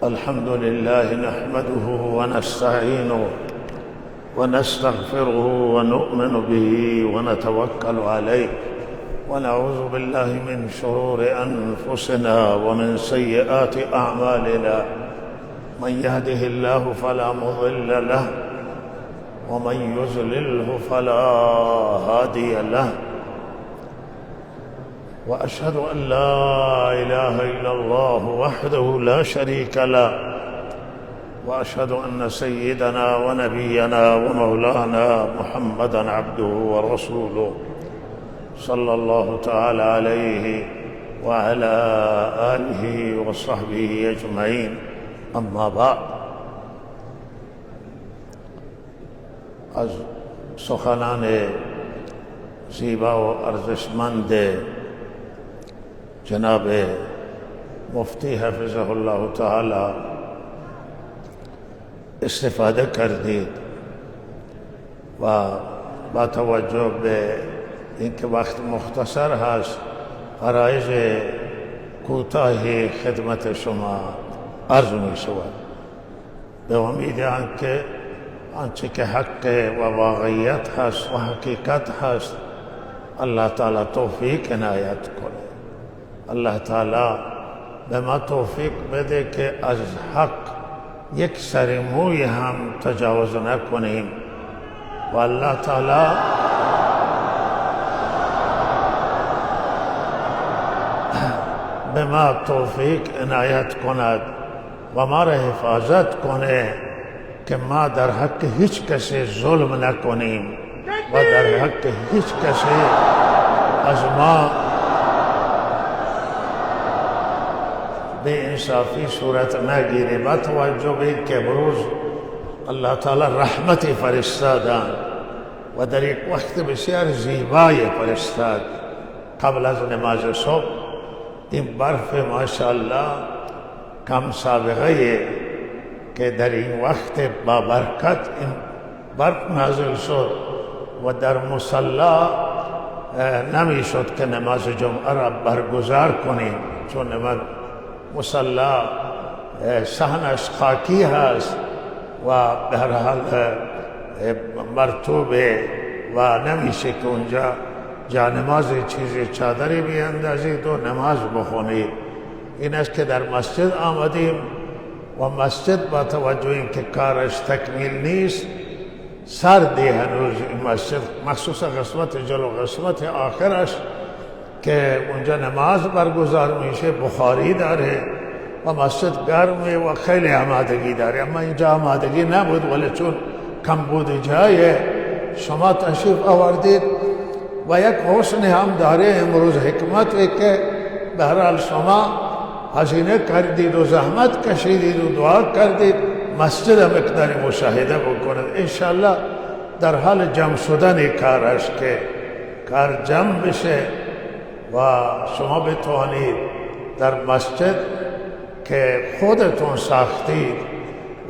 الحمد لله نحمده ونستعينه ونستغفره ونؤمن به ونتوكل عليه ونعوذ بالله من شرور أنفسنا ومن سيئات أعمالنا. من يهده الله فلا مضل له ومن يضلله فلا هادي له، وأشهد أن لا إله إلا الله وحده لا شريك له، وأشهد أن سيدنا ونبينا ومولانا محمدًا عبده ورسوله صلى الله تعالى عليه وعلى آله وصحبه أجمعين. اما بعد، از سخنان زیبا و ارزشمند جناب مفتی حفظه الله تعالی استفاده کردید و با توجه به اینکه وقت مختصر هست عرایض کوتاهی خدمت شما عرض می شود، به امید آنکه آنچه که حق و واقعیت هست و حقیقت هست الله تعالی توفیق عنایت کنه. الله تعالی به ما توفیق بده که از حق یک سر موی هم تجاوز نکنیم و الله تعالی به ما توفیق عنایت کند و ما را حفاظت کنه که ما در حق هیچ کسی ظلم نکنیم و در حق هیچ کسی از ما به انصافی صورت نگیره. با توجه به که امروز الله تعالی رحمتی فرستادن و در یک وقت بسیار زیبای فرستاد قبل از نماز صبح. این برف ماشاءالله کم سابقه که در این وقت با برکت این برف نازل شد و در مصلی نمی شد که نماز جمعه را برگزار کنیم، چون مصلی صحنش خاکی هست و به هر حال مرطوبه و نمیشه که اونجا جا نماز چیزی چادری بیاندازید و نماز بخونید. این است که در مسجد آمدیم و مسجد با توجه اینکه کارش تکمیل نیست سردی هنوز این مسجد، مخصوصا قسمت جلو قسمت آخرش که اونجا نماز برگزار میشه بخاری داره و مسجد گرمه و خیلی آمادگی داره، اما اینجا آمادگی نبود ولی چون کم بود جای شما تشریف آوردید و یک حسن هم داره امروز حکمتی که به هر حال شما هزینه کردید و زحمت کشیدید و دعا کردید، مسجد مقداری مشاهده بکنید. انشاءالله در حال جمع شدن کار است که کار جمع بشه و شما بتوانید در مسجد که خودتون ساختید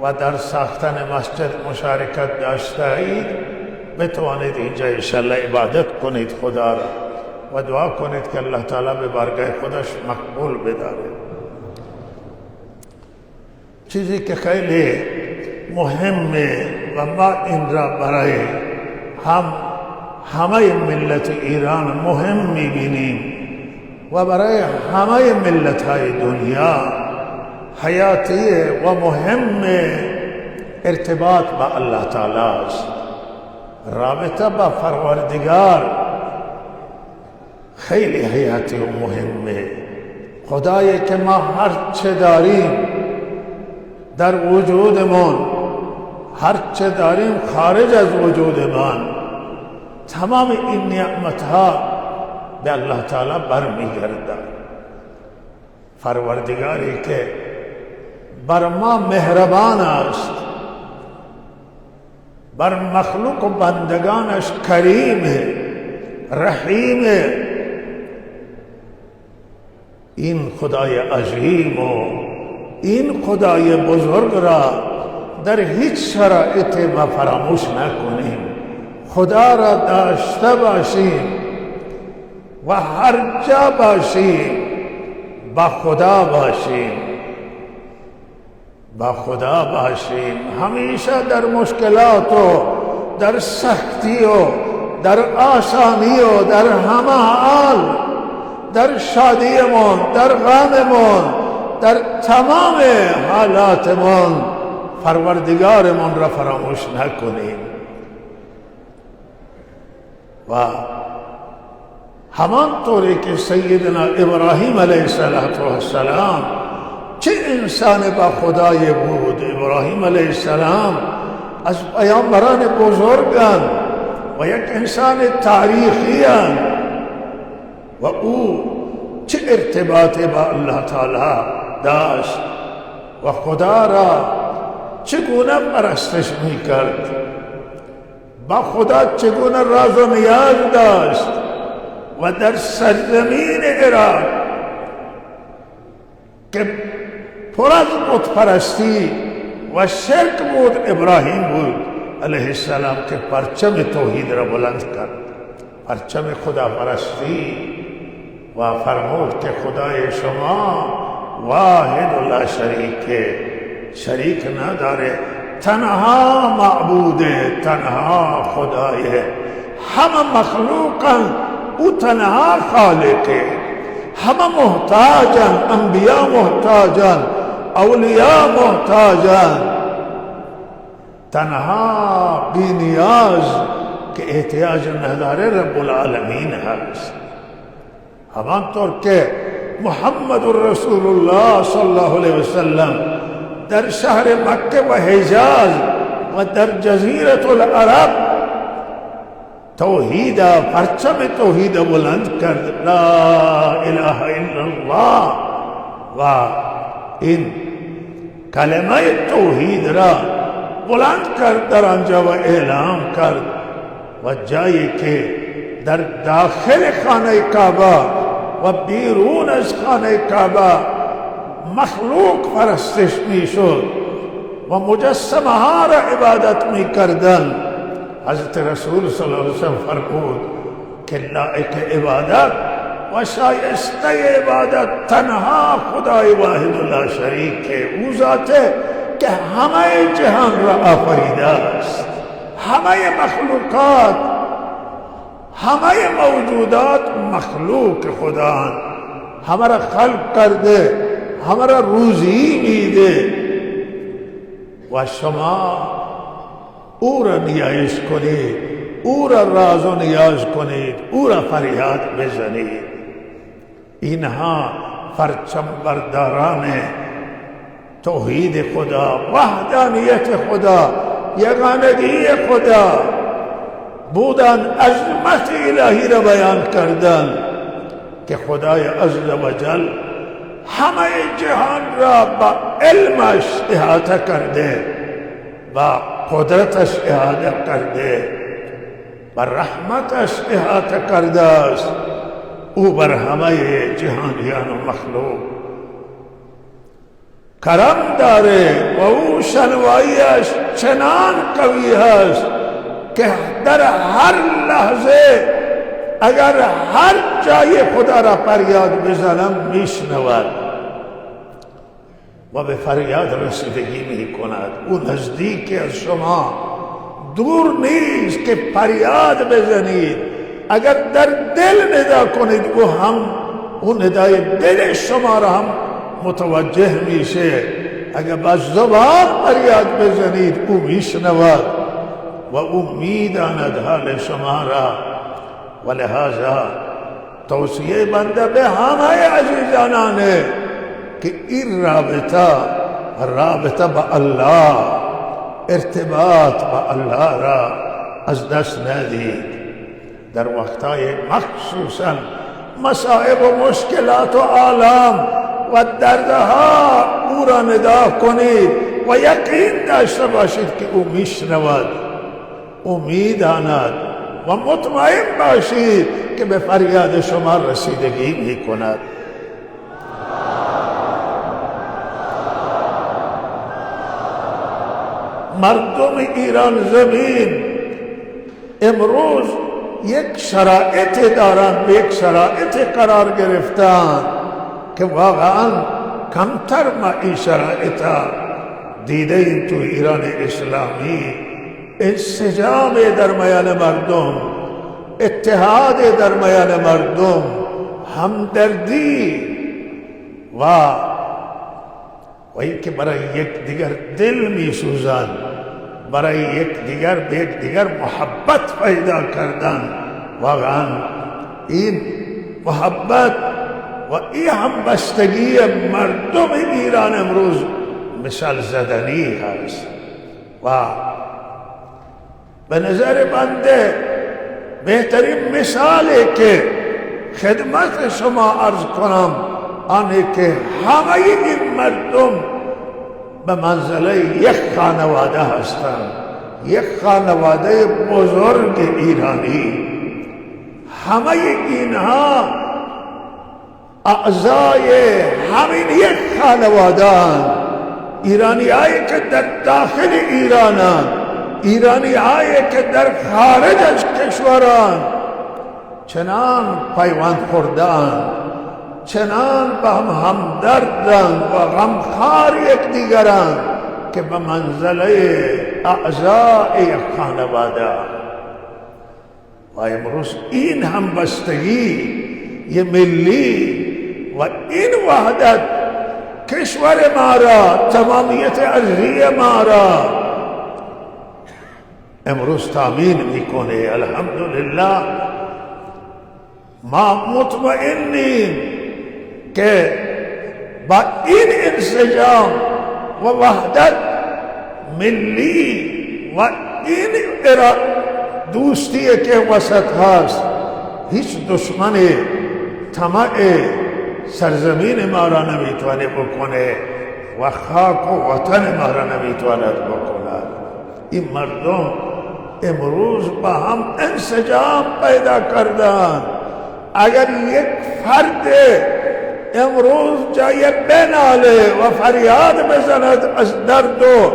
و در ساختن مسجد مشارکت داشتید بتوانید اینجا انشاءالله عبادت کنید خدا را و دعا کنید که الله تعالی به بارگاه خودش مقبول بداره. چیزی که خیلی مهمه و ما این را برای همه ملت ایران مهم میبینیم و برای همه ملت های دنیا حیاتی و مهم ارتباط با الله تعالی است. رابطه با پروردگار خیلی حیاتی و مهمه. خدایی که ما هر چه داریم در وجودمان، هر چه داریم خارج از وجودمان، تمام این نعمتها به الله تعالی برمیگردد. پروردگاری که بر ما مهربان است، بر مخلوق و بندگانش کریم رحیم، این خدای عظیم و این خدای بزرگ را در هیچ شرایط ما فراموش نکنیم. خدا را داشته باشیم و هر جا باشیم با خدا باشیم. با خدا باشیم. همیشه در مشکلات و در سختی و در آسانی و در همه حال، در شادیمون، در غممون، در تمام حالاتمون پروردگارمون را فراموش نکنیم. و همان طوری که سیدنا ابراهیم علیه السلام چه انسان با خدای بود. ابراهیم علیه السلام از پیامبران بزرگان و یک انسان تاریخی و او چه ارتباطی با الله تعالی داشت و خدا را چگونه پرستش میکرد، با خدا چگونه راز و نیاز داشت. و در سرزمین عراق که پر از بت پرستی و شرک بود، ابراهیم بود علیه السلام که پرچم توحید را بلند کرد، پرچم خدا پرستی، و فرمود که خدای شما واحد و لا شریک، شریک نداره، تنها معبوده، تنها خدایه، همه مخلوقا او تنها خالقه، همه محتاجن، انبیاء محتاجن، اولیاء محتاجن، تنها بی نیاز که احتیاج نداره رب العالمین هست. همانطور که محمد رسول الله صلی الله علیه وسلم در شهر مکه و حجاز و در جزیره العرب توحید، پرچم توحید بلند کرد، لا اله الا الله، و این کلمه توحید را بلند کرد در آنجا و اعلام کرد. و جایی که در داخل خانه کعبه و بیرون از خانه کعبه مخلوق پرستش میشد و مجسمه ها را عبادت میکردند، حضرت رسول صلی الله علیه وسلم فرمود که لایق عبادت و شایسته عبادت تنها خدای واحد و لا شریک، او ذاته که همه جهان را آفریده است، همه مخلوقات، همه موجودات مخلوق خدا، همه را خلق کرده، همه را روزی میده و شما او را نیایش کنید، او را راز و نیاز کنید، او را فریاد بزنید. اینها پرچم برداران توحید خدا، وحدانیت خدا، یگانگی خدا بودن، عظمت الهی را بیان کردن که خدای عز و جل همه جهان را با علمش احاطه کرده، با قدرتش احاطه کرده، با رحمتش احاطه کرده است. او بر همه جهانیان و مخلوق کرم داره و او شنواییش چنان قوی هست که در هر لحظه اگر هر جای خدا را فریاد بزنم میشنود و به فریاد رسیدگی می کند. او نزدیک از شما، دور نیست که فریاد بزنید. اگر در دل ندا کنید او هم اون ندای دل شما را هم متوجه میشه. اگر با زبان فریاد بزنید او میشنود و او میداند حال شما را. و لہذا توصیه بنده به همه عزیزانانه که این رابطه با الله، ارتباط با الله را از دست ندید. در وقتهای مخصوصا مصائب و مشکلات و آلام و دردها او را ندا کنید و یقین داشته باشید که او میشنود، او میداند و مطمئن باشید که به فریاد شما رسیدگی میکند. مردم ایران زمین امروز یک شرایط دارند، به یک شرایط قرار گرفتند که واقعا کمتر ما این شرایط دیده این تو ایران اسلامی انسجام در میان مردم، اتحاد در میان مردم، همدردی و اینکه برای یک دیگر دل می سوزند، برای یک دیگر به یک دیگر محبت پیدا کردن. واقعا این محبت و این همبستگی مردم ایران امروز مثال زدنی هست و به نظر بنده بهترین مثالی که خدمت شما عرض کنم آنه که همه این مردم به منزله یک خانواده هستند، یک خانواده بزرگ ایرانی. همه اینها اعضای همین یک خانواده هستند. ایرانی هایی که در داخل ایرانند، ایرانی هایی که در خارج از کشورند، چنان پیوند خورده‌اند، چنان به هم همدردند و غمخوار یکدیگرند که به منزله اعضای یک خانواده. و امروز این همبستگی یه ملی و این وحدت کشور ما را، تمامیت ارضی ما را امروز تامین میکنه. الحمدلله ما مطمئنیم که با این انسجام و وحدت ملی و این دوستی که وسط هست، هیچ دشمن طمع سرزمین ما را نمیتونه بکنه و خاک و وطن ما را نمیتواند بکند. این مردم امروز با هم انسجام پیدا کردند. اگر یک فرد امروز جای بناله و فریاد بزند از درد و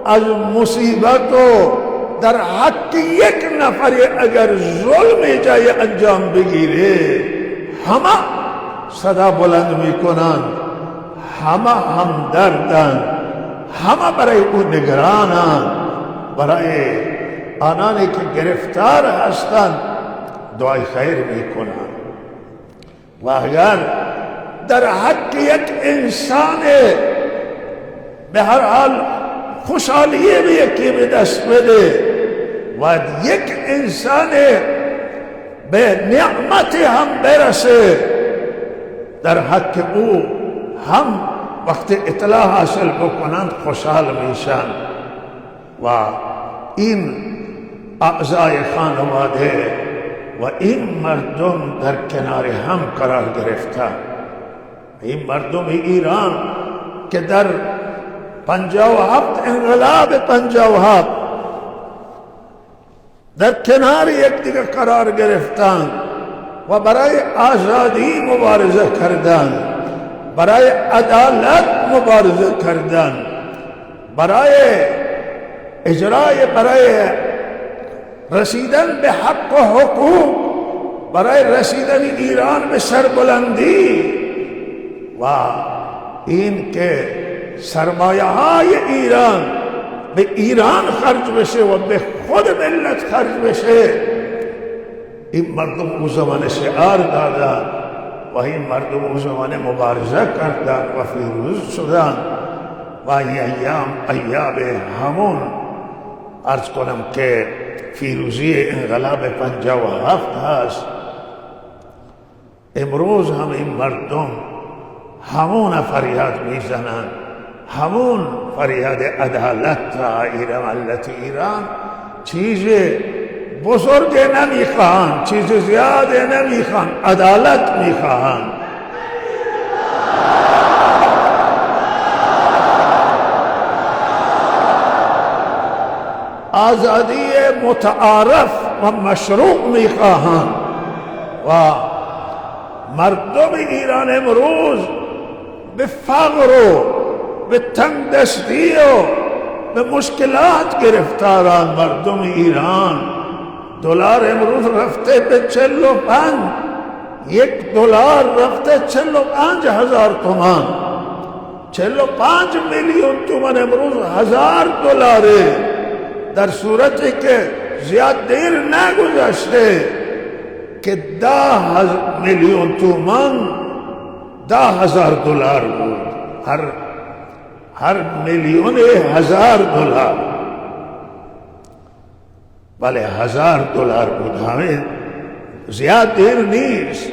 از مصیبت و در حق یک نفری اگر ظلم جای انجام بگیره، همه صدا بلند میکنند، همه همدردند، همه برای او نگرانند، برای آنانی که گرفتار هستند دعای خیر میکنند. و اگر در حق یک انسان به هر حال خوشحالی به یکی به دست بده و یک انسان به نعمت هم برسه، در حق او هم وقت اطلاع حاصل بکنند خوشحال میشن. و این اعضای خانواده و این مردم در کنار هم قرار گرفتن. این مردم ایران که در 57 انقلاب 57 در کنار یکدیگر قرار گرفتند و برای آزادی مبارزه کردند، برای عدالت مبارزه کردند، برای برای رسیدن به حق و حقوق، برای رسیدن ایران به سربلندی و این که سرمایه های ایران به ایران خرج بشه و به خود ملت خرج بشه. این مردم او زمان شعار دادن و این مردم او زمان مبارزه کردن و فیروز شدن و این ایام همون عرض کنم که فیروزی انقلاب 57 هست. امروز هم این مردم همون فریاد میزنند، همون فریاد عدالت را ملت ایران. چیز بزرگ نمیخواهند، چیز زیاد نمیخواهند، عدالت میخواهند. آزادی متعارف و مشروع میخواهند و مردم ایران امروز به فقر و به تنگ دستی و به مشکلات گرفتاران. مردم ایران دلار امروز رفته به 45، $1 رفته 45,000 تومان 45 میلیون تومان امروز $1000 در صورتی که زیاد دیر نگذشته که 10 میلیون تومان $10,000 بود. هر میلیون $1000. بله $1000 بود. همین زیاد دیر نیست.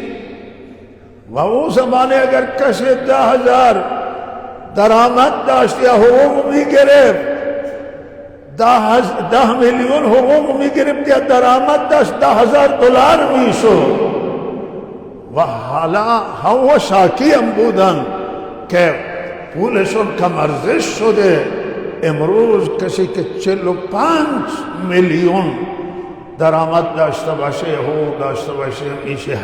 و اون زمانه اگر کسی 10,000 درآمد داشت یا حقوق میگرفت، 10 میلیون حقوق میگرفت یا درآمد داشت، $10,000 میشد. و حالا هم شاکی هم بودن که پولشون کم ارزش شده. امروز کسی که 45 میلیون درآمد داشته باشه، حقوق داشته باشه، میشه $1000.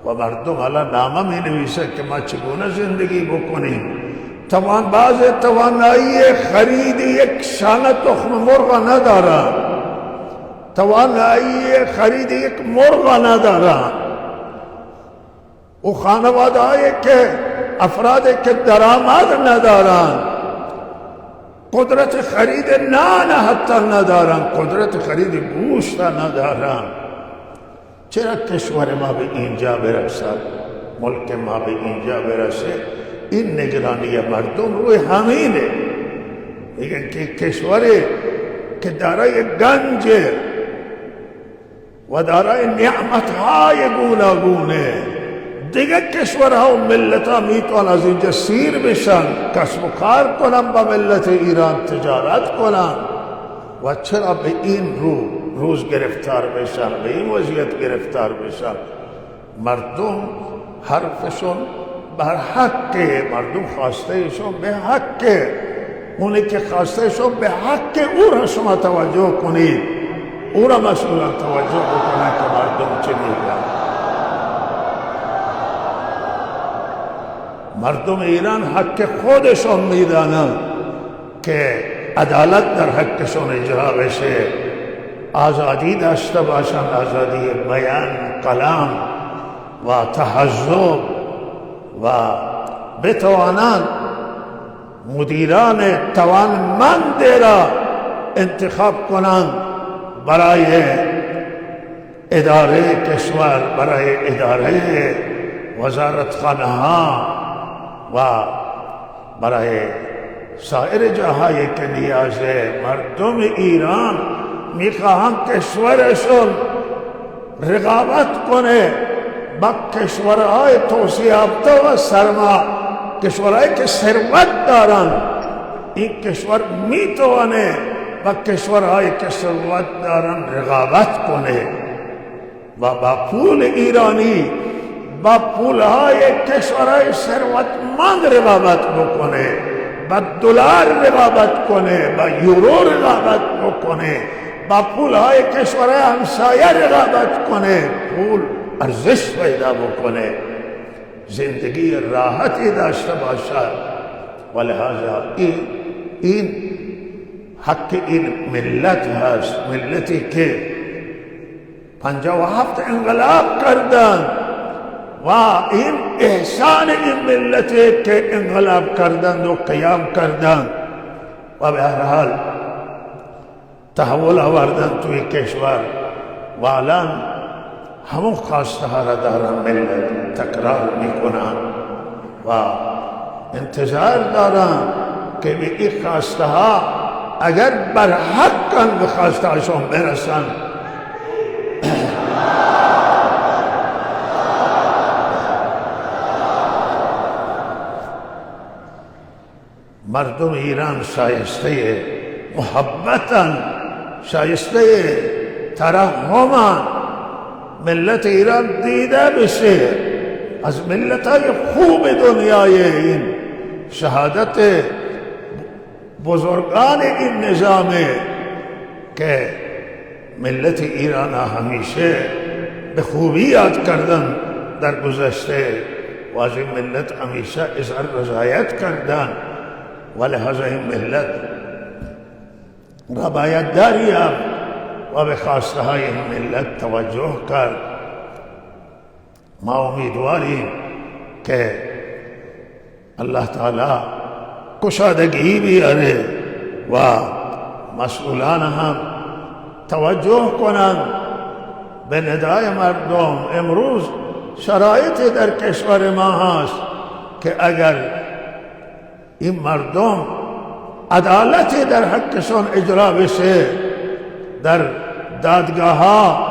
و مردم الان نامه می نویسه که ما چگونه زندگی بکنیم. بعض توانایی خرید یک شانه تخم مرغ ندارن، توانایی خرید یک مرغ ندارن. و خانواده هایی که افرادی که درآمد ندارن، قدرت خرید نان حتی ندارن، قدرت خرید گوشت ندارن. چرا کشور ما به اینجا برسد، ملک ما به اینجا برسه؟ این نگرانی مردم روی همینه. میگن که کشوری که دارای گنج و دارای نعمتهای گوناگونه، دیگه کشورها و ملتها میتونن از اینجا سیر بشن، کسب و کار کنن، با ملت ایران تجارت کنن. و چرا به این روز گرفتار بشن، به این وضعیت گرفتار بشن؟ مردم حرفشون بر حقه، مردم خواستهشون به حقه. اونی که خواستهشون به حق او را شما توجه کنید، او را مسئولان توجه بکنن که مردم چه میگن. مردم ایران حق خودشون میدانن که عدالت در حقشون اجرا بشه، آزادی داشته باشن، آزادی بیان، کلام و تحزب، و بتوانند مدیران توانمند را انتخاب کنند برای اداره کشور، برای اداره وزارتخانه ها و برای سایر جاهایی که نیاز مردم ایران میخواهند کشورشون رقابت کنه با کشورهای توسعه یافته و کشورهایی که ثروت دارن. این کشور میتونه با کشورهایی که ثروت دارن رقابت کنه و با پول ایرانی، با پولهای کشورهای ثروتمند رقابت بکنه، با دلار رقابت کنه، با یورو رقابت بکنه، با پولهای کشورهای همسایه رقابت کنه، پول ارزش پیدا بکنه، زندگی راحتی داشته باشد. و لحاظا این حق این ملت هست، ملتی که 57 انقلاب کردن و این احسان این ملتی که انقلاب کردند و قیام کردند و به هر حال تحول آوردن توی کشور و الان همون خواسته ها را دارن، ملت تکرار میکنن و انتظار دارن که به این خواسته ها اگر بر حقاً به خواسته هاشون برسن مردم ایران شایسته محبتاً، شایسته ترحماً ملت ایران دیده بشه از ملت‌های خوب دنیای این شهادت بزرگان این نظامه که ملت ایران همیشه به خوبی یاد کردن در گذشته و از این ملت همیشه اظهار رضایت کردن و لحاظ این ملت را باید دریافت و به خواسته های این ملت توجه کرد. ما امیدواریم که اللہ تعالی کشادگی بیاره و مسئولان هم توجه کنند به ندای مردم. امروز شرایطی در کشور ما هست که اگر این مردم عدالتی در حقشون اجرا بشه، در دادگاه ها،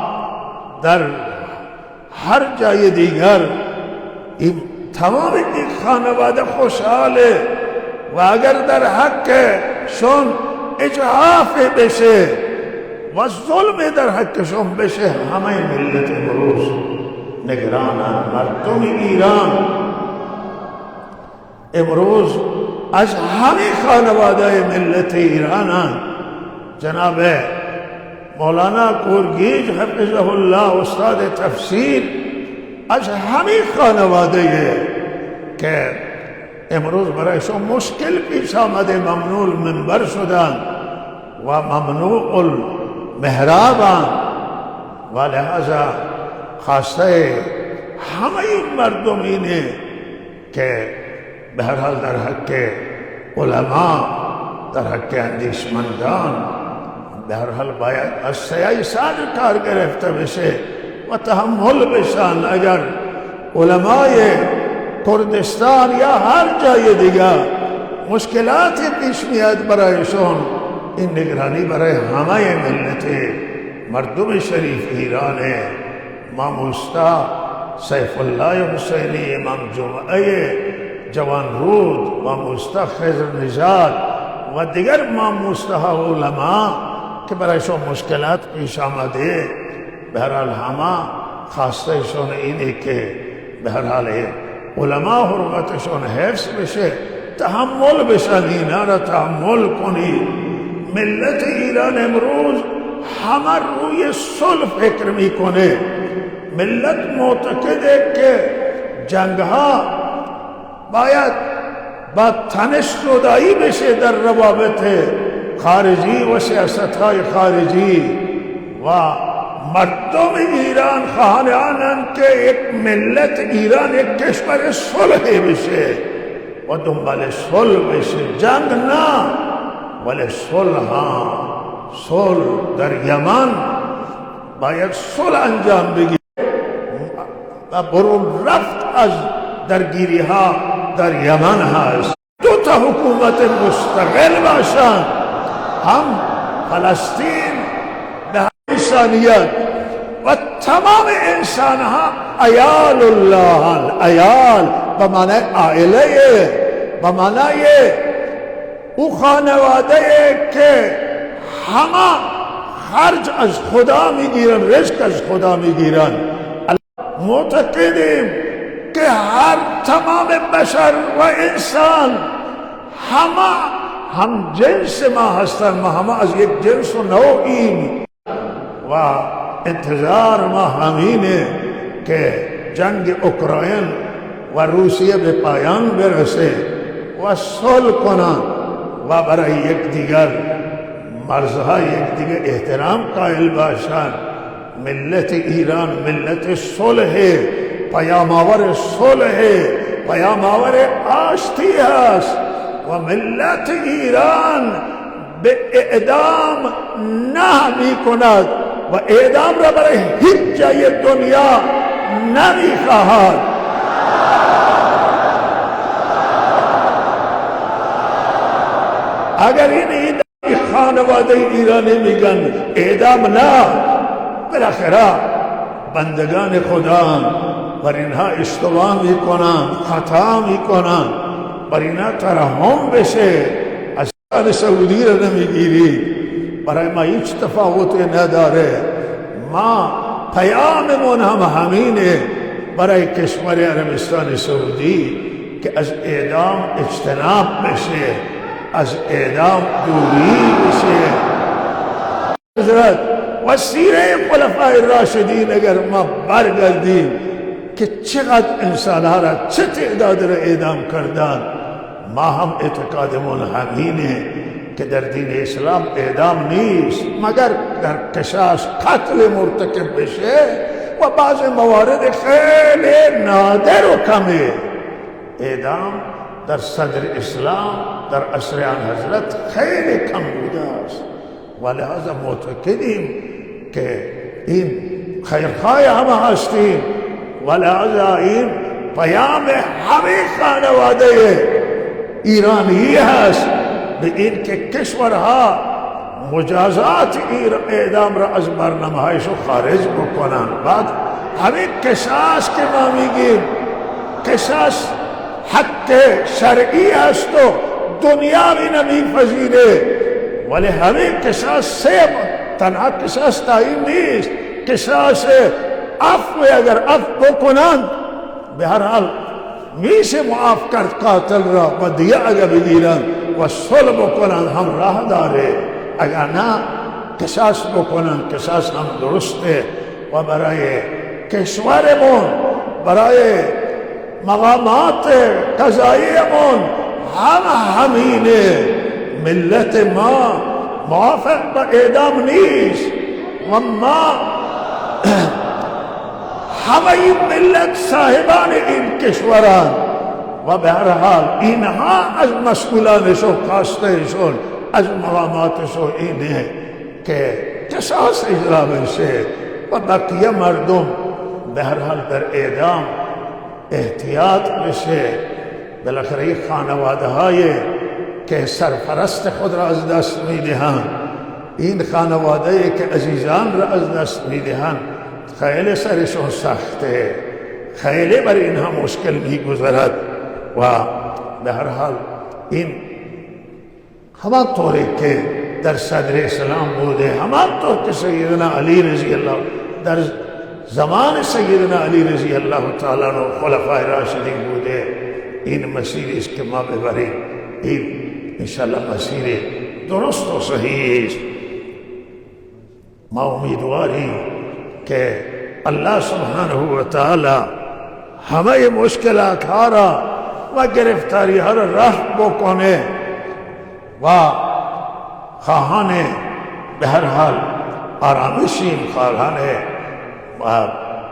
در هر جای دیگر، این تمام این خانواده خوشحاله و اگر در حقشون اجحاف بشه و ظلم در حقشون بشه، همه ملت امروز نگرانند. مردم ایران امروز از همه خانواده ملت ایرانند. جناب مولانا کورگیج حفظه الله استاد تفسیر از همه خانواده که امروز برایشون مشکل پیش آمده، ممنوع المنبر شدن و ممنوع المحرابن و لحاظا خواسته همه این مردم اینه که به هر حال در حق علما، در حق اندیشمندان به هر حال باید از سیای صدر کار گرفته بشه و تحمل بشن. اگر علمای کردستان یا هر جای دیگر مشکلاتی پیش میاد برایشون، این نگرانی برای همه ملت مردم شریف ایرانه. امام استا سیف الله حسینی، امام جمعه جوان رود، امام استا خضر نژاد و دیگر امام استا علما که برایشون مشکلات پیش آمده، به هر حال همه خواستهشون اینه که به هر حال علما حرمتشون حفظ بشه، تحمل بشن، اینا را تحمل کنید. ملت ایران امروز همه روی صلح فکر میکنه. ملت معتقده که جنگ ها باید با تنش زدایی بشه در روابط خارجی و سیاست های خارجی و مردم ایران خواهانند که یک ملت ایران یک کشور صلح بشه و دنبال صلح بشه، جنگ نه ولی صلح. صلح در یمن باید صلح انجام بگیره و برون رفت از درگیری ها در یمن هست. دو تا حکومت مستقل باشند، هم فلسطین به انسانیت و تمام انسان ها عیال الله. عیال به معنی عائله، به معنی او خانواده که همه خرج از خدا میگیرن، رزق از خدا میگیرن. معتقدیم که هر تمام بشر و انسان همه هم جنس ما هستن، ما همه از یک جنس و نوعیم و انتظار ما همینه که جنگ اوکراین و روسیه به پایان برسه و صلح کنند و برای یک دیگر مرزهای یک دیگر احترام قائل باشند. ملت ایران ملت صلح، پیام آور صلح، پیام آور آشتی است و ملت ایران به اعدام نه می کند و اعدام را برای هیچ جای دنیا نمی خواهد. اگر این خانواده ایرانی میگن اعدام نه، بالاخره بندگان خدا بر اینها اشتباه میکنن، خطا میکنن، بر اینها ترحم بشه. از سعودی را نمیگیری، برای ما هیچ تفاوتی نداره. ما پیاممون هم همینه برای کشور عربستان سعودی که از اعدام اجتناب بشه، از اعدام دوری بشه. حضرت و سیره خلفای راشدین اگر ما برگردیم که چقدر انسانها را چه تعداد را اعدام کردن، ما هم اعتقادمون همینه که در دین اسلام اعدام نیست مگر در قصاص قتل مرتکب بشه و بعض موارد خیلی نادر و کمه. اعدام در صدر اسلام در عصر آن حضرت خیلی کم بوده است و لحاظا معتقدیم که این خیرخواه همه هستیم و لحاظا این پیام همه خانواده ایرانی هست به این که کشورها مجازات اعدام را از برنامه‌هایش خارج بکنن. بعد همین قصاص که ما میگیم قصاص حق شرعی است و دنیا می نمیپذیره، ولی همین قصاص تنها قصاص تعیین نیست، قصاص عفو اگر عفو بکنند به هر حال میشه معاف کرد قاتل را و دیگه اگر بگیرند و صلح بکنند هم راه داره، اگر نه قصاص بکنند قصاص هم درسته و برای کشورمون برای مقامات قضاییمون همینه. ملت ما موافق با اعدام نیست و ما همه این ملت صاحبان این کشوران و به هر حال اینها از مسئولانشون خواستهشون از مقاماتشون اینه که قصاص اجرا بشه و بقیه مردم به هر حال در اعدام احتیاط بشه. بالاخره این خانواده های که سرپرست خود را از دست میدهند، این خانواده که عزیزان را از دست میدهند، خیلی سرشون سخته، خیلی بر اینها مشکل میگذرد و به هر حال این همان طوری که در صدر اسلام بوده، همان طور که سیدنا علی رضی الله در زمان سیدنا علی رضی الله تعالی و خلفای راشدین بوده. این مسیری است که ما ببریم، این انشاءالله مسیر درست و صحیح است. ما امیدواریم که الله سبحانه و تعالی همه مشکلات ها را و گرفتاری ها را رفع بکنه و خواهان به هر حال آرامشیم، خواهان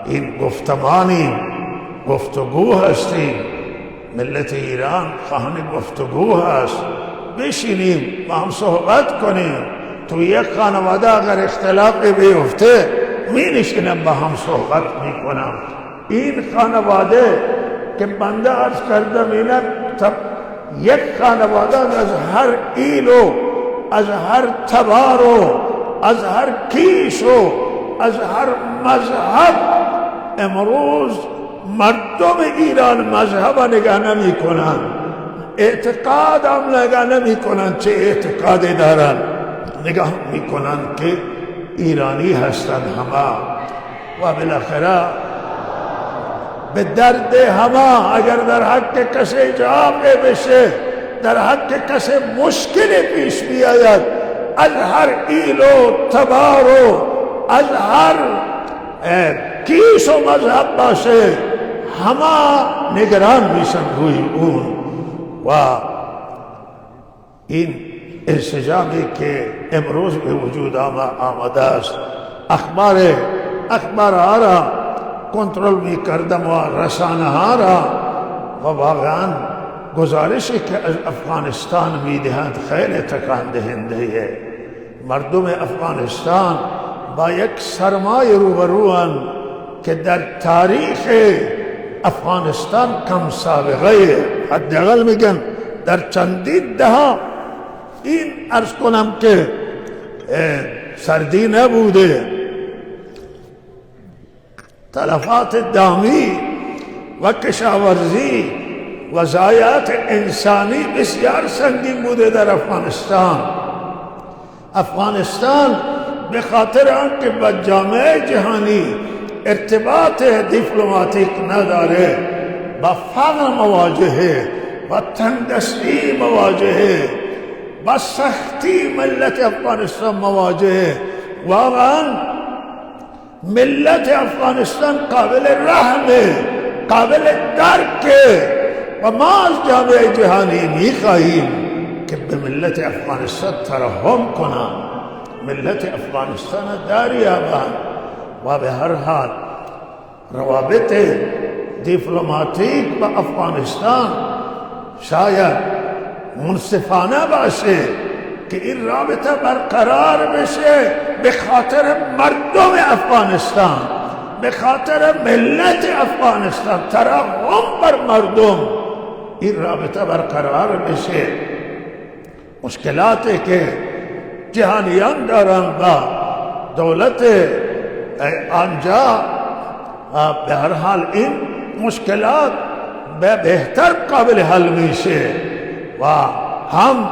این گفتگو هستیم. ملت ایران خواهان گفتگو هست، بشینیم با هم صحبت کنیم. تو یک خانواده اگر اختلاف بیفته می نشینم با هم صحبت می کنم. این خانواده که بنده عرض کردم اینه یک خانواده از هر ایل و از هر تبار و از هر کیش و از هر مذهب امروز مردم ایران مذهب نگاه نمی کنند، اعتقاد هم نگاه نمی کنند چه اعتقادی دارند، نگاه می کنند که ایرانی هستند همه و بالاخره به درد همه اگر در حق کسی جواب بشه، در حق کسی مشکل پیش بیاید، از هر ایل و تبار و از هر کیش و مذهب باشه همه نگران میشن روی اون. و این انسجامی که امروز به وجود آمده است، اخبار ها را کنترل میکردم و رسانه ها را و واقعا گزارشی که از افغانستان میدهند خیلی تکان دهنده. مردم افغانستان با یک سرمایه روبروان که در تاریخ افغانستان کم سابقه، حداقل میگن در چندین دهه این عرض کنم که سردی نبوده، تلفات دامی و کشاورزی و ضایعات انسانی بسیار سنگین بوده در افغانستان. افغانستان به خاطر آنکه با جامعه جهانی ارتباط دیپلماتیک نداره، با فقر مواجهه، با تنگدستی مواجهه، با سختی ملت افغانستان مواجهه. واقعا ملت افغانستان قابل رحمه، قابل درکه و ما از جامعه جهانی میخواهیم که به ملت افغانستان ترحم کنند، ملت افغانستان دریابند و به هر حال روابط دیپلماتیک با افغانستان شاید منصفانه باشه که این رابطه برقرار بشه به خاطر مردم افغانستان، به خاطر ملت افغانستان، ترحم بر مردم این رابطه برقرار بشه. مشکلاتی که جهانیان دارن با دولت آنجا، به هر حال این مشکلات به بهتر قابل حل میشه و هم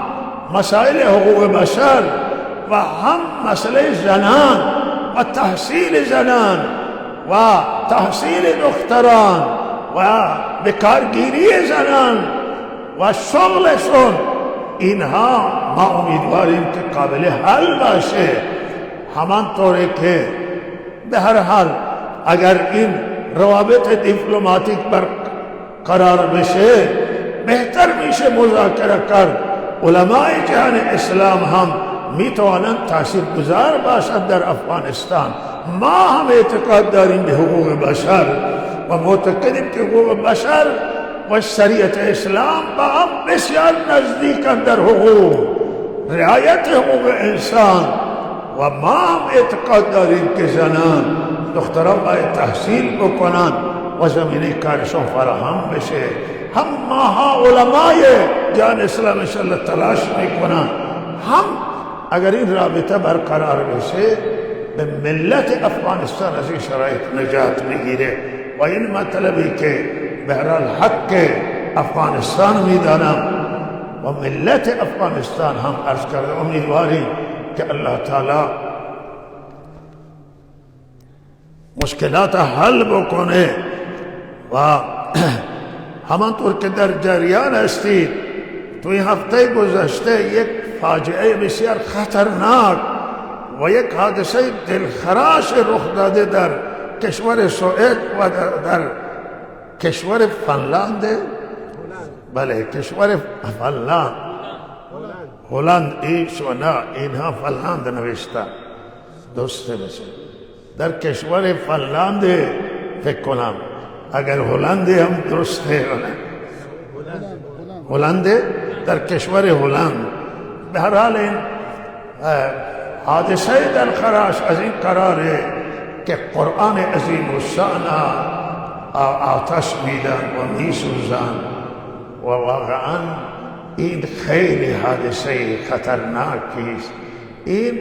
مسائل حقوق بشر و هم مسئله زنان و تحصیل زنان و تحصیل دختران و بکارگیری زنان و شغلشون، اینها ما امیدواریم که قابل حل باشه. همانطوری که به هر حال اگر این روابط دیپلماتیک برقرار بشه بهتر میشه مذاکره کرد. علمای جهان اسلام هم میتوانند تاثیرگذار باشند در افغانستان. ما هم اعتقاد داریم به حقوق بشر و معتقدیم که حقوق بشر و شریعت اسلام با هم بسیار نزدیکند در حقوق، رعایت حقوق انسان. و ما هم اعتقاد داریم که زنان دختران باید تحصیل بکنند و زمینه کارشون فراهم بشه. هم ماها علمای جان اسلام انشاءالله تلاش میکنن، هم اگر این رابطه برقرار بشه به ملت افغانستان از این شرایط نجات میگیره. و این مطلبی که به هر حال حق افغانستان میدانم و ملت افغانستان هم عرض کرده، امیدواریم که الله تعالی مشکلات حل بکنه. و همانطور که در جریان هستید توی هفته گذشته یک فاجعه بسیار خطرناک و یک حادثه دلخراش رخ داده در کشور سوئد و در کشور فنلاند. بله، کشور فنلاند، هلند ایشو نه، اینها فنلاند نوشتن دوسته بشه. در کشور فنلاند فکر کنم، اگر هلند هم درسته، هلند در کشور هلند. به هر حال این حادثه دلخراش از این قراره که قرآن عظیم الشأن آتش میدن و میسوزن و واقعا این خیلی حادثه خطرناکی است. این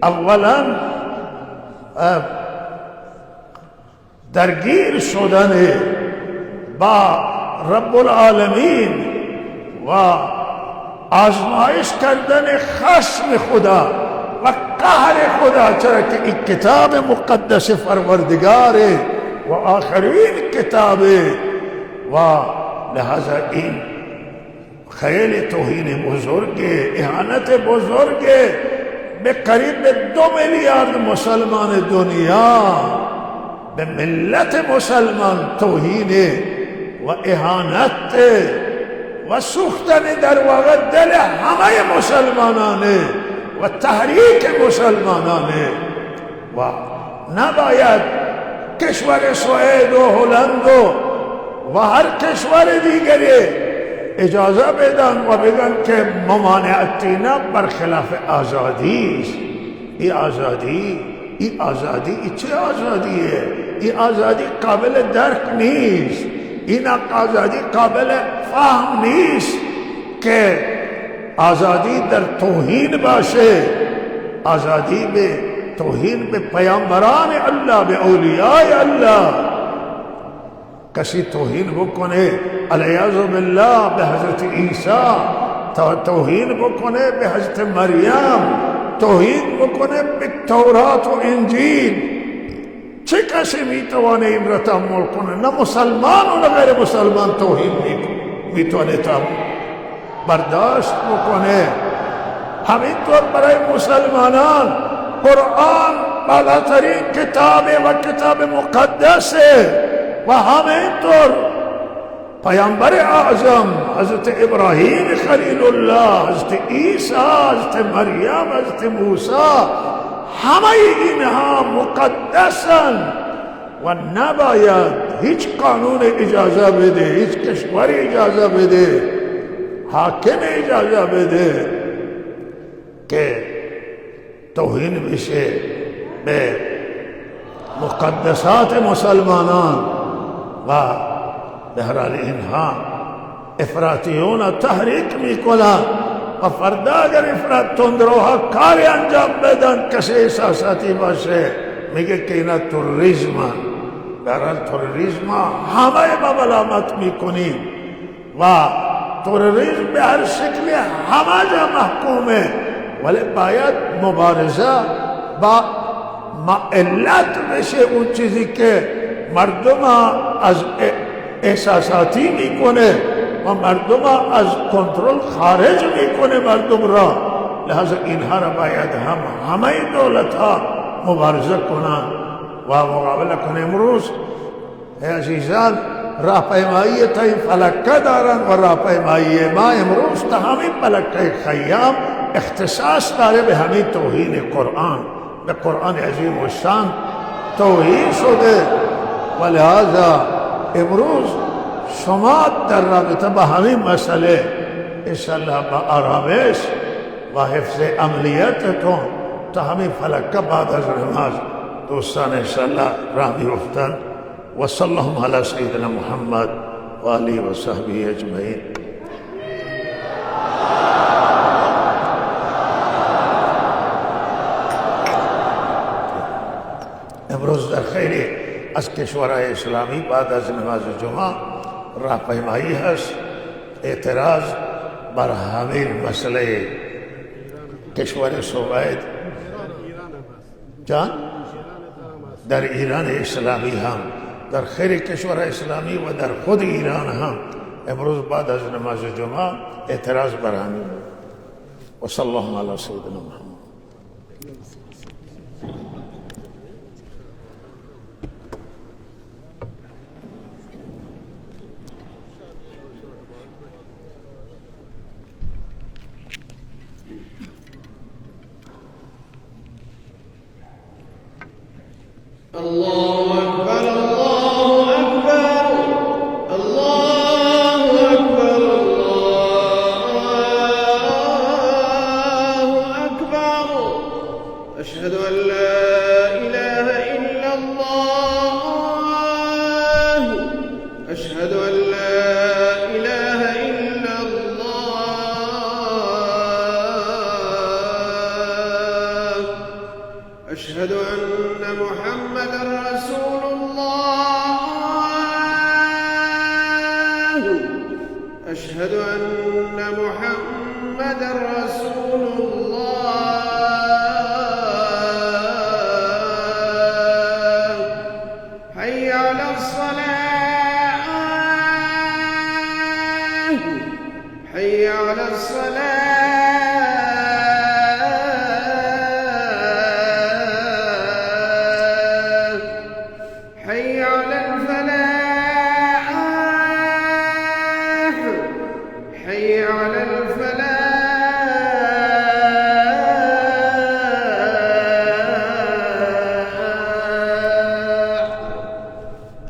اولا درگیر شدن با رب العالمین و آزمایش کردن خشم خدا و قهر خدا، چرا که این کتاب مقدس پروردگاره و آخرین کتابه و لہذا این خیلی توهین بزرگه، اهانت بزرگه به قریب 2 میلیارد مسلمان دنیا، به ملت مسلمان توهین و اهانت و سوختن در واقع دل همه مسلمانانه و تحریک مسلمانانه. و نباید کشور سوئد و هلند و هر کشور دیگری اجازه بدن و بگن که ممانعت اینا برخلاف آزادی است. این آزادی چه آزادیه؟ این آزادی قابل درک نیست، این آزادی قابل فهم نیست که آزادی در توهین باشه، آزادی به توهین به پیامبران الله، به اولیای الله. کسی توهین بکنه علیاذ بالله به حضرت عیسی، توهین بکنه به حضرت مریم، توهین بکنه به تورات و انجیل، چه کسی میتوانه این را تحمل کنه؟ نه مسلمان و نه غیر مسلمان توهین میتونه برداشت بکنه. همینطور برای مسلمانان قرآن بالاترین کتابه و کتاب مقدسه و همینطور پیامبر اعظم حضرت ابراهیم خلیل الله، حضرت عیسی، حضرت مریم، حضرت موسی، همه اینها مقدسن و نباید هیچ قانون اجازه بده، هیچ کشور اجازه بده حاکم اجازه بده که توهین بشه به مقدسات مسلمانان و به هر حال اینها افراطیون تحریک میکنن و فردا اگر افراط تندروها کاری انجام بدن کسی احساساتی باشه میگه که اینا تروریسم، در حال تروریسم همه با ملامت میکنیم و تروریسم به هر شکلی همه جا محکومه، ولی باید مبارزه با علت بشه اون چیزی که مردم از احساساتی میکنه و مردم از کنترل خارج میکنه مردم را. لحاظا اینها را باید همه دولت ها مبارزه کنن و مقابله کنن. امروز عزیزان راهپیمایی تا این فلکه دارن و راهپیمایی ما امروز تا همین فلکه خیام اختصاص داره به همین توهین قرآن، به قرآن عظیم و شان توهین شده و لحاظا امروز شما در رابطه با همین مسئله انشاءالله با آرامش و حفظ عملیاتتون تا همین فلکه بعد از نماز دوستان انشاءالله راه بیفتند. و صلی الله علی سیدنا محمد و آله و صحبه اجمعین. امروز در خیلی از کشورهای اسلامی بعد از نماز جمعه راهپیمایی هست، اعتراض بر همین مسئله کشور سوئد جان در ایران اسلامی هم، در خیلی کشور اسلامی و در خود ایران هم امروز بعد از نماز جمعه اعتراض بر همین. و صلی الله علی سیدنا محمد. الله أكبر الله أكبر الله أكبر الله أكبر. أشهد أن لا إله إلا الله. أشهد أن لا إله إلا الله. أشهد أن محمد رسول الله. أشهد أن محمد رسول الله. حي على الصلاة. حي على الصلاة. حي على الفلاح. حي على الفلاح.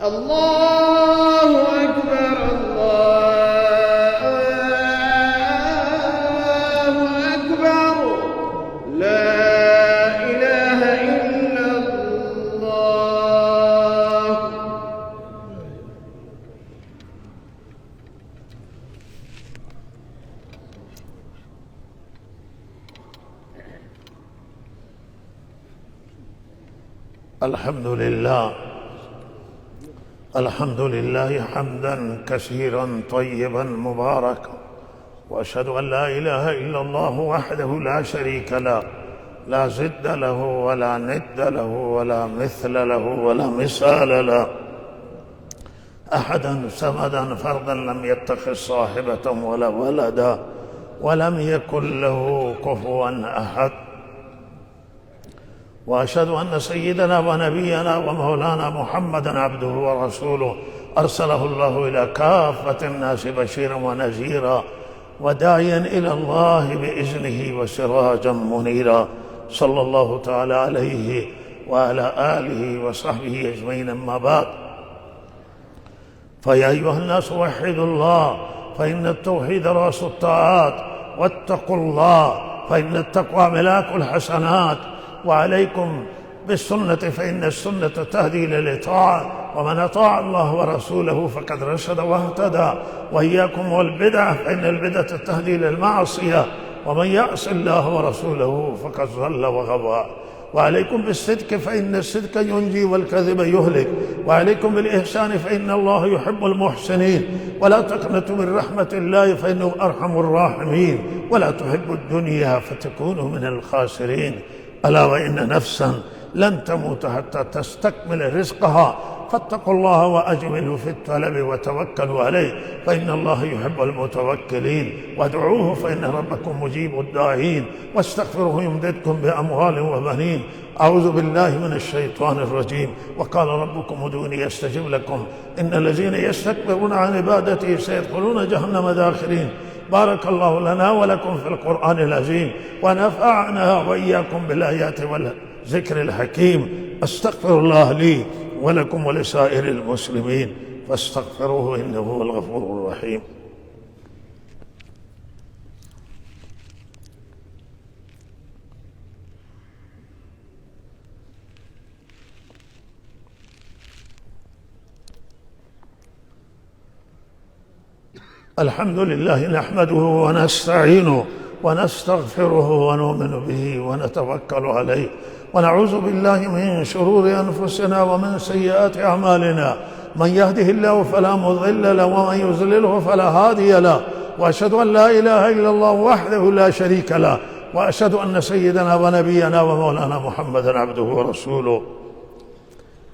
الله أكبر الله أكبر. لا إله إلا الله. الحمد لله الحمد لله حمدا كثيرا طيبا مباركا، واشهد ان لا اله الا الله وحده لا شريك له، لا ضد له ولا ند له ولا مثل له ولا مثال له، احدا صمدا فردا لم يتخذ صاحبة ولا ولدا ولم يكن له كفوا احد. واشهد ان سيدنا ونبينا ومولانا محمدا عبده ورسوله ارسله الله الى كافة الناس بشيرا ونذيرا وداعيا الى الله باذنه وسراجا منيرا، صلى الله تعالى عليه وعلى اله وصحبه اجمعين. اما بعد، فيا ايها الناس وحدوا الله، فإن التوحيد رأس الطاعات، واتقوا الله فإن التقوى ملاك الحسنات، وعليكم بالسنة فإن السنة تهدي للإطاعة، ومن أطاع الله ورسوله فقد رشد واهتدى، وإياكم والبدعة فإن البدعة تهدي للمعصية، ومن يعص الله ورسوله فقد ضل وغوى. وعليكم بالصدق فإن الصدق ينجي والكذب يهلك، وعليكم بالإحسان فإن الله يحب المحسنين، ولا تقنطوا من رحمة الله فإنه أرحم الراحمين، ولا تحبوا الدنيا فتكونوا من الخاسرين. ألا وإن نفسا لن تموت حتى تستكمل رزقها، فاتقوا الله وأجملوا في الطلب وتوكلوا عليه فإن الله يحب المتوكلين، وادعوه فإن ربكم مجيب الداعين، واستغفروه يمددكم بأموال وبنين. أعوذ بالله من الشيطان الرجيم. وقال ربكم ادعوني أستجب لكم إن الذين يستكبرون عن عبادتي سيدخلون جهنم داخرين. بارك الله لنا ولكم في القرآن العظيم، ونفعنا وإياكم بالآيات والذكر الحكيم. أستغفر الله لي ولكم ولسائر المسلمين فاستغفروه إنه هو الغفور الرحيم. الحمد لله نحمده ونستعينه ونستغفره ونؤمن به ونتوكل عليه، ونعوذ بالله من شرور أنفسنا ومن سيئات أعمالنا. من يهده الله فلا مضل له ومن يضلله فلا هادي له، وأشهد أن لا إله إلا الله وحده لا شريك له، وأشهد أن سيدنا ونبينا ومولانا محمدا عبده ورسوله.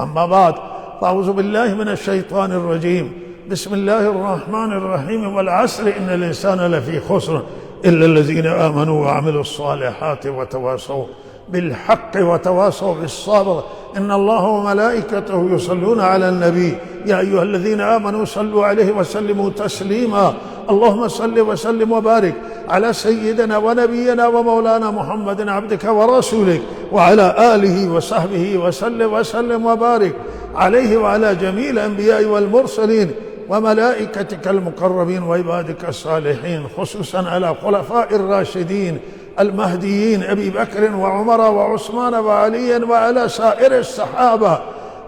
أما بعد، فأعوذ بالله من الشيطان الرجيم. بسم الله الرحمن الرحيم. والعصر إن الإنسان لفي خسر إلا الذين آمنوا وعملوا الصالحات وتواصوا بالحق وتواصوا بالصبر إن الله وملائكته يصلون على النبي يا أيها الذين آمنوا صلوا عليه وسلموا تسليما. اللهم صل وسلم وبارك على سيدنا ونبينا ومولانا محمد عبدك ورسولك وعلى آله وصحبه وسلم وبارك عليه وعلى جميع الأنبياء والمرسلين وملائكتك المقربين وعبادك الصالحين، خصوصا على خلفاء الراشدين المهديين أبي بكر وعمر وعثمان وعلي، وعلى سائر الصحابة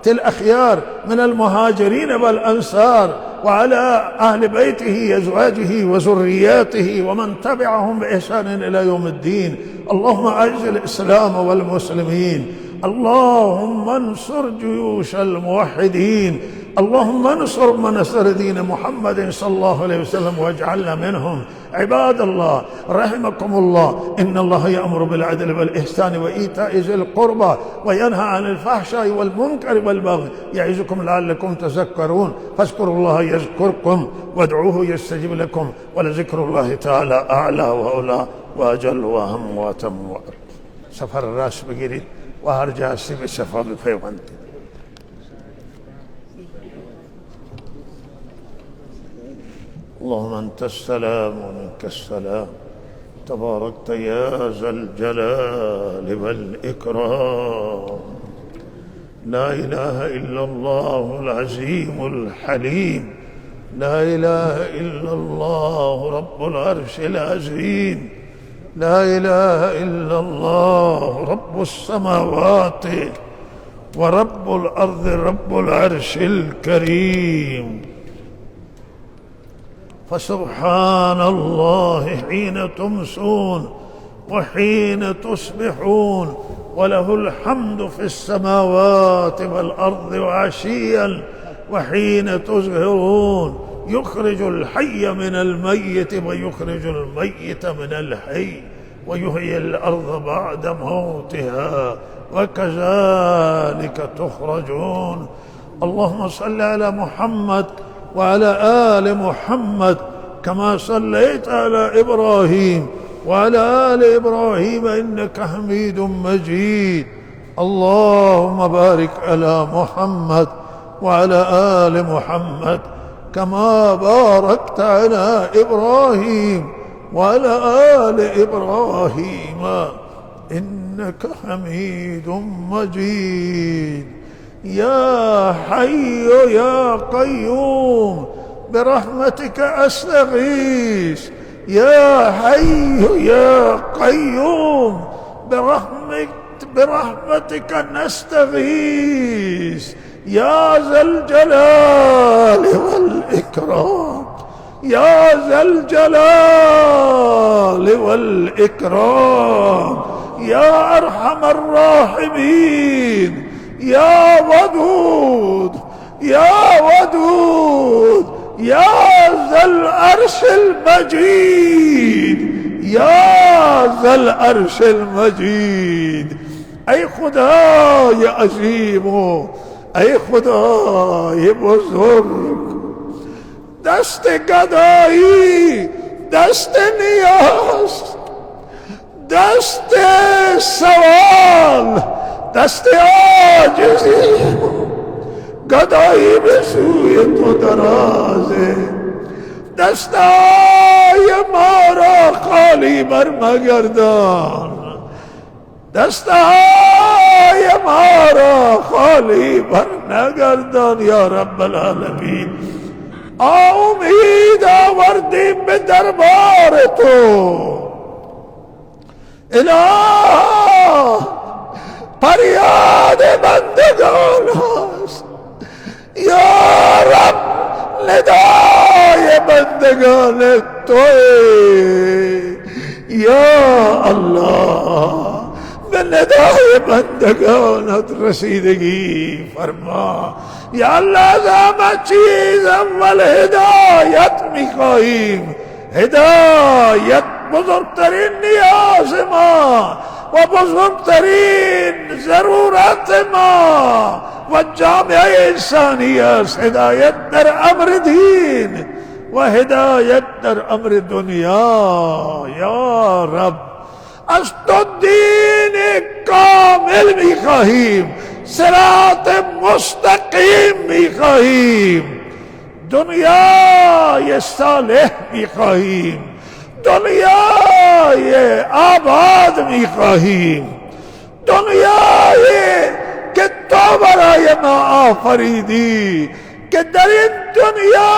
الأخيار من المهاجرين والأنصار، وعلى أهل بيته أزواجه وذرياته ومن تبعهم بإحسان إلى يوم الدين. اللهم أعز الإسلام والمسلمين، اللهم انصر جيوش الموحدين، اللهم انصر من نصر دين محمد صلى الله عليه وسلم واجعلنا منهم. عباد الله رحمكم الله، إن الله يأمر بالعدل والإحسان وإيتاء ذي القربى وينهى عن الفحشاء والمنكر والبغي يعظكم لعلكم تذكرون. فاذكروا الله يذكركم وادعوه يستجب لكم، ولذكر الله تعالى أعلى وأولى وأجل وأهم وأتم. سفر الراس بگیرید و هر جا هستی به صفا بپیوندید. اللهم أنت السلام ومنك السلام، تباركت يا ذا الجلال والإكرام. لا إله إلا الله العظيم الحليم، لا إله إلا الله رب العرش العظيم، لا إله إلا الله رب السماوات ورب الأرض رب العرش الكريم. فسبحان الله حين تمسون وحين تصبحون، وله الحمد في السماوات والأرض وعشيا وحين تظهرون. يخرج الحي من الميت ويخرج الميت من الحي ويحيي الأرض بعد موتها وكذلك تخرجون. اللهم صل على محمد وعلى آل محمد كما صليت على إبراهيم وعلى آل إبراهيم إنك حميد مجيد. اللهم بارك على محمد وعلى آل محمد كما باركت على إبراهيم وعلى آل إبراهيم إنك حميد مجيد. يا حي يا قيوم برحمتك أستغيث يا حي يا قيوم برحمتك نستغيث يا ذا الجلال والإكرام يا ذا الجلال والإكرام يا أرحم الراحمين يا ودود يا ودود يا ذا العرش المجيد يا ذا العرش المجيد ای خدای عظیم و ای خدای بزرگ، دست گدایی، دست نیاز، دست سوال، دست عاجزی، گدایی به سوی تو درازه، دستای ما را خالی بر مگردان، دستای ما را خالی بر نگردان یا رب العالمین. امید آوردیم به دربار تو اله، فریاد بندگان است یا رب، ندای بندگان توئے یا الله، به ندای بندگانت رسیدگی فرما یا الله. از همه چیز اول هدایت میخواهیم، هدایت بزرگترین نیاز ما و بزرگترین ضرورت ما و جامعه انسانی است. هدایت در امر دین و هدایت در امر دنیا یا رب. از تو دین کامل میخواهیم، صراط مستقیم میخواهیم، دنیای صالح میخواهیم، دنیای آباد میخواهیم، دنیای که تو برای ما آفریدی که در این دنیا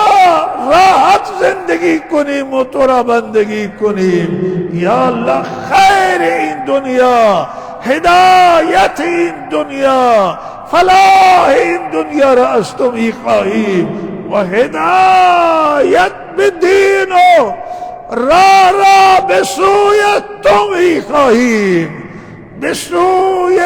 راحت زندگی کنیم و تو را بندگی کنیم. یا الله خیر این دنیا، هدایت این دنیا، فلاح این دنیا را از تو میخواهیم و هدایت به دین و را به سوی تو میخواهیم، به سوی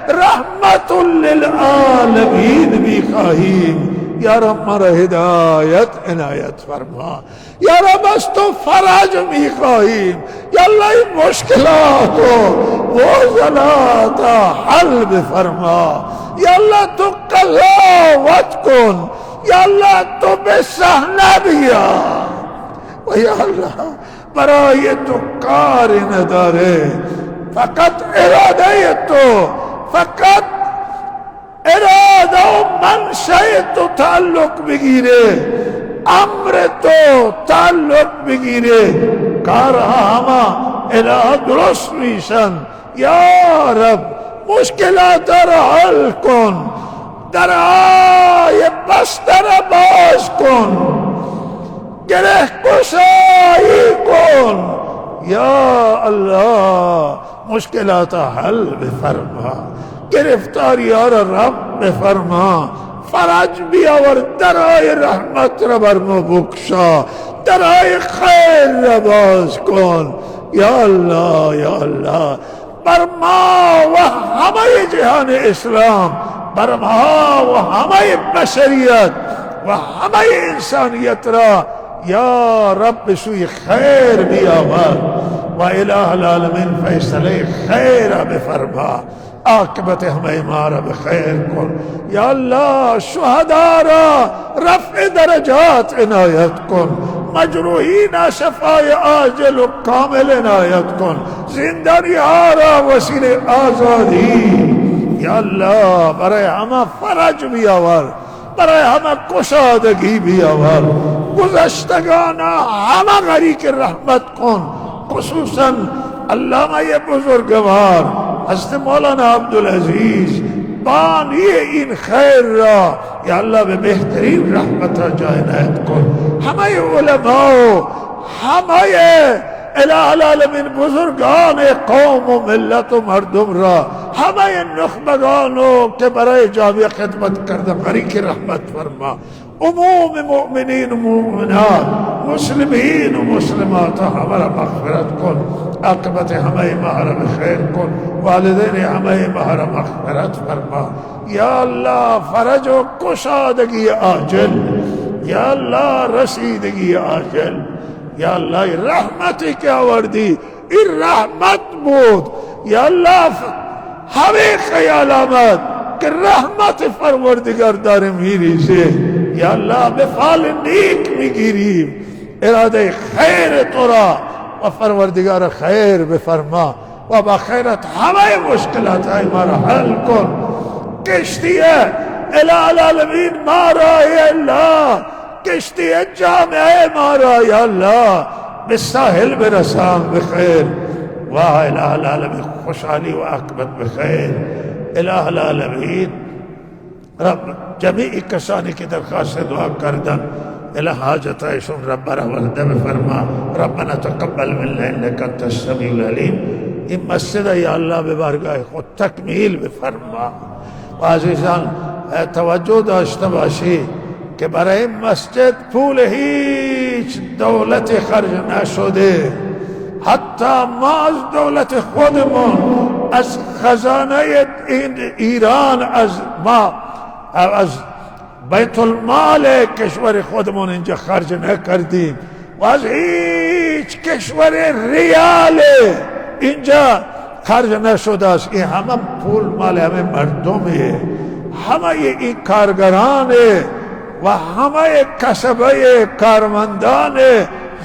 رحمت للعالمین میخواهیم. یا رب مرا هدایت عنایت فرما، یا رب از تو فرج میخواهیم، یا الله این مشکلات و معضلات حل بفرما، یا الله تو قضاوت کن، یا الله تو به صحنه بیا و یا الله برای تو کاری نداره، فقط اراده تو، فقط اراده و منشأ تو تعلق بگیره، امر تو تعلق بگیره، کارها همه اله درست میشن. یا رب مشکلات را حل کن، درهای بسته را باز کن، گره گشایی کن یا الله، مشکلات حل بفرما، گرفتاری ها را رب بفرما، فرج بیاور، درهای رحمت را بر ما بکشا، درهای خیر را باز کن یا الله. یا الله بر ما و همه جهان اسلام، بر ما و همه بشریت و همه انسانیت را یا رب سوی خیر بیاور و اله العالمین فیصله خیر بفرما، عاقبت همه ما را بخیر کن یا الله. شهدا را رفع درجات عنایت کن، مجروحین شفای عاجل و کامل عنایت کن، زندانی ها را وسیله آزادی یا الله برای همه فرج بیاور، برای همه کشادگی بیاور، گذشتگان همه غریق رحمت کن، خصوصا علامه بزرگوار حضرت مولانا عبدالعزیز بانی این خیر را یا الله به بهترین رحمت جای عنایت کن. همه علما و همه اله العالمین بزرگان قوم و ملت و مردم را، همه نخبگانو که برای جامعه خدمت کرده غریق رحمت فرما. عموم مؤمنین و مؤمنات، مسلمین و مسلمات همه را مغفرت کن. عاقبت همه ما را بخیر کن. والدین همه ما را مغفرت فرما. یا الله فرج و گشادگی عاجل، یا الله رسیدگی عاجل. یا الله رحمتی که آوردی این رحمت بود. یا الله همه خیال آمد که رحمت پروردگار داره میریزه. یا الله به فال نیک میگیریم. اراده خیر تو را و پروردگار خیر بفرما و با خیرت همه مشکلات های ما را حل کن. کشتی اله العالمین ما را یا الله، کشتی جامعه ما را یا الله به ساحل برسان بخیر. و اله العالمین خوشحالی و عاقبت بخیر. اله العالمین رب جمیع کسانی که درخواست دعا کردن اله حاجتایشون رب برآورده بفرما. ربنا تقبل منا انك انت السمیع العلیم. این مسجد یا الله به بارگاه خود تکمیل بفرما. و عزیزان توجه داشته باشی که برای مسجد پول هیچ دولت خرج نشده. حتی ما از دولت خودمون، از خزانه ایران، از بیت المال کشور خودمون اینجا خرج نکردیم و از هیچ کشور ریال اینجا خرج نشده است. این همه پول مال همه مردمه، همه این کارگرانه و همه کسبه کارمندان،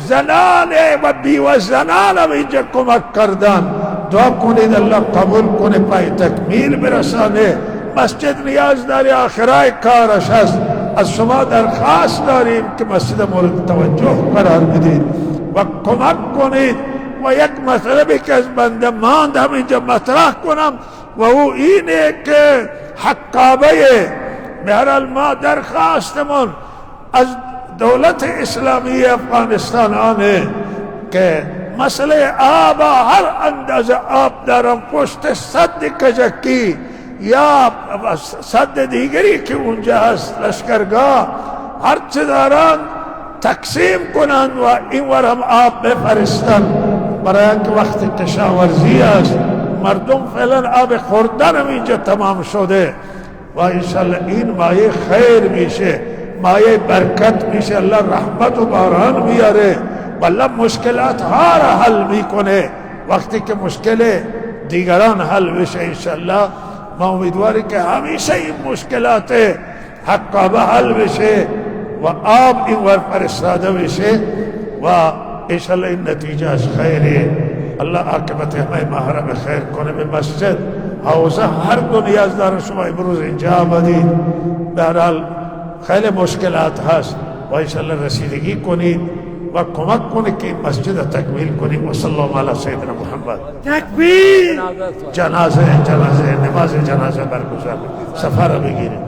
زنان و بیوه زنان هم اینجا کمک کردن. دعا کنید الله قبول کنه، پای تکمیل برسانه. مسجد نیاز داری آخرای کارش هست. از شما درخواست داریم که مسجد مورد توجه قرار بدید و کمک کنید. و یک مطلبی که از بنده ماند هم اینجا مطرح کنم و او اینه که حقابه به هر حال ما درخواستمون از دولت اسلامی افغانستان آنه که مسئله آب، هر اندازه آب دارم پشت سد کجکی یا سد دیگری که اونجا هست لشکرگاه، هر چه دارن تقسیم کنن و این ور هم آب بفرستن، برای اینکه وقت کشاورزی است. مردم فعلا آب خوردن هم اینجا تمام شده و انشالله این مایه خیر میشه، مایه برکت میشه. الله رحمت و باران میاره و الله مشکلات ها را حل میکنه. وقتی که مشکل دیگران حل بشه انشالله ما امیدواری که همیشه این مشکلات حقابه حل بشه و آب این ور فرستاده بشه و انشالله این نتیجه از خیره. الله عاقبت همه ما را بخیر کنه. به مسجد حوزه هر دو نیاز دارن. شما امروز اینجا آمدید، به هر حال خیلی مشکلات هست و انشالله رسیدگی کنید و کمک کنید که این مسجد تکمیل کنید. و صلی الله علی سیدنا محمد. تکبیر! جنازه نماز جنازه برگزار. سفر بگیرید.